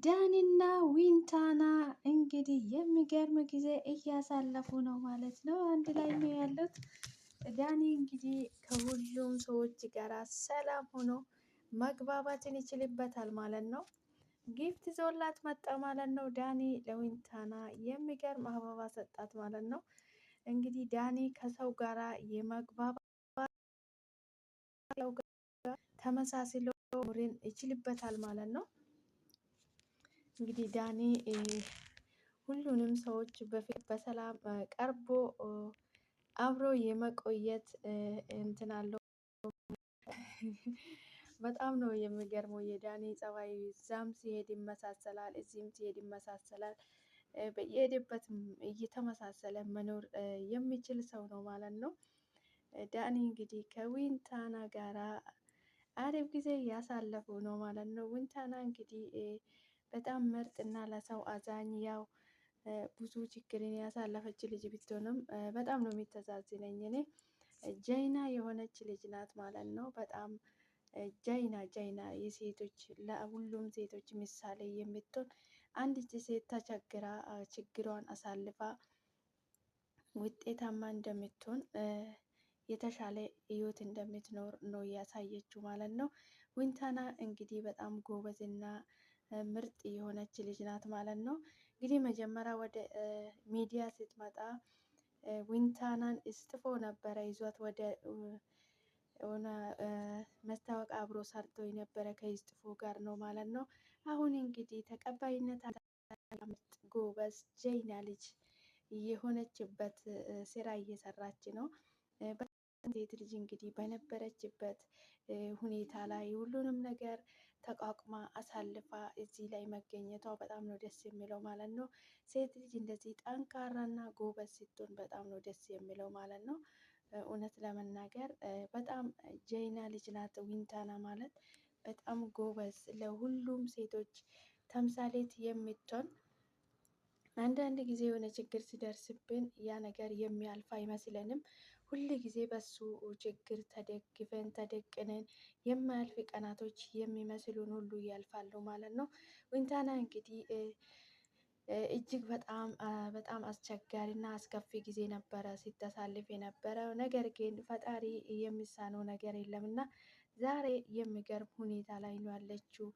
ዳኒና ዊንታና እንግዲህ የሚገርም ጊዜ እያሳለፉ ነው ማለት ነው። አንድ ላይ ነው ያሉት። ዳኒ እንግዲህ ከሁሉም ሰዎች ጋር ሰላም ሆኖ መግባባትን ይችልበታል ማለት ነው። ጊፍት ዞላት መጣ ማለት ነው። ዳኒ ለዊንታና የሚገርም አበባ ሰጣት ማለት ነው። እንግዲህ ዳኒ ከሰው ጋራ የመግባባት ተመሳስሎ ኖርን ይችልበታል ማለት ነው። እንግዲህ ዳኒ ሁሉንም ሰዎች በፊት በሰላም ቀርቦ አብሮ የመቆየት እንትን አለው። በጣም ነው የሚገርመው የዳኒ ጸባይ። እዛም ሲሄድ ይመሳሰላል፣ እዚህም ሲሄድ ይመሳሰላል። በየሄደበት እየተመሳሰለ መኖር የሚችል ሰው ነው ማለት ነው። ዳኒ እንግዲህ ከዊንታና ጋራ አሪፍ ጊዜ እያሳለፉ ነው ማለት ነው። ዊንታና እንግዲህ በጣም ምርጥ እና ለሰው አዛኝ ያው ብዙ ችግርን ያሳለፈች ልጅ ብትሆንም በጣም ነው የሚተዛዝነኝ እኔ ጀይና የሆነች ልጅ ናት ማለት ነው። በጣም ጀይና የሴቶች ለሁሉም ሴቶች ምሳሌ የምትሆን አንዲት ሴት ተቸግራ ችግሯን አሳልፋ ውጤታማ እንደምትሆን የተሻለ ህይወት እንደምትኖር ነው ያሳየችው ማለት ነው። ዊንታና እንግዲህ በጣም ጎበዝና ምርጥ የሆነች ልጅ ናት ማለት ነው። እንግዲህ መጀመሪያ ወደ ሚዲያ ስትመጣ ዊንታናን እስጥፎ ነበረ ይዟት ወደ ሆነ መስታወቂያ አብሮ ሰርቶ የነበረ ከይስጥፎ ጋር ነው ማለት ነው። አሁን እንግዲህ ተቀባይነት ጎበዝ ጀይና ልጅ የሆነችበት ስራ እየሰራች ነው። ሴት ልጅ እንግዲህ በነበረችበት ሁኔታ ላይ ሁሉንም ነገር ተቋቁማ አሳልፋ እዚህ ላይ መገኘቷ በጣም ነው ደስ የሚለው ማለት ነው። ሴት ልጅ እንደዚህ ጠንካራና ጎበዝ ስትሆን በጣም ነው ደስ የሚለው ማለት ነው። እውነት ለመናገር በጣም ጀይና ልጅ ናት ዊንታና ማለት በጣም ጎበዝ፣ ለሁሉም ሴቶች ተምሳሌት የምትሆን። አንዳንድ ጊዜ የሆነ ችግር ሲደርስብን ያ ነገር የሚያልፍ አይመስለንም። ሁል ጊዜ በሱ ችግር ተደግፈን ተደቅነን የማያልፍ ቀናቶች የሚመስሉን ሁሉ ያልፋሉ ማለት ነው። ዊንታና እንግዲህ እጅግ በጣም አስቸጋሪና አስከፊ ጊዜ ነበረ ሲታሳልፍ የነበረው። ነገር ግን ፈጣሪ የሚሳነው ነገር የለምና ዛሬ የሚገርም ሁኔታ ላይ ነው ያለችው።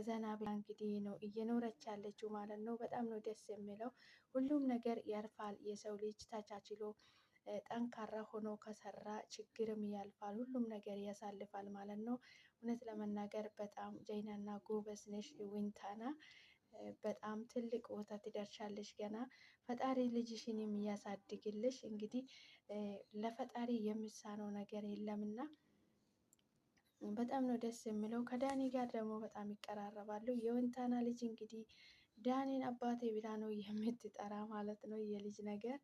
ዘና ብላ እንግዲህ ነው እየኖረች ያለችው ማለት ነው። በጣም ነው ደስ የሚለው። ሁሉም ነገር ያልፋል። የሰው ልጅ ተቻችሎ ጠንካራ ሆኖ ከሰራ ችግርም ያልፋል፣ ሁሉም ነገር ያሳልፋል ማለት ነው። እውነት ለመናገር በጣም ጀይናና ጎበዝ ነሽ ዊንታና። በጣም ትልቅ ቦታ ትደርሻለሽ ገና። ፈጣሪ ልጅሽን የሚያሳድግልሽ። እንግዲህ ለፈጣሪ የሚሳነው ነገር የለምና በጣም ነው ደስ የሚለው። ከዳኒ ጋር ደግሞ በጣም ይቀራረባሉ። የዊንታና ልጅ እንግዲህ ዳኒን አባቴ ብላ ነው የምትጠራ ማለት ነው። የልጅ ነገር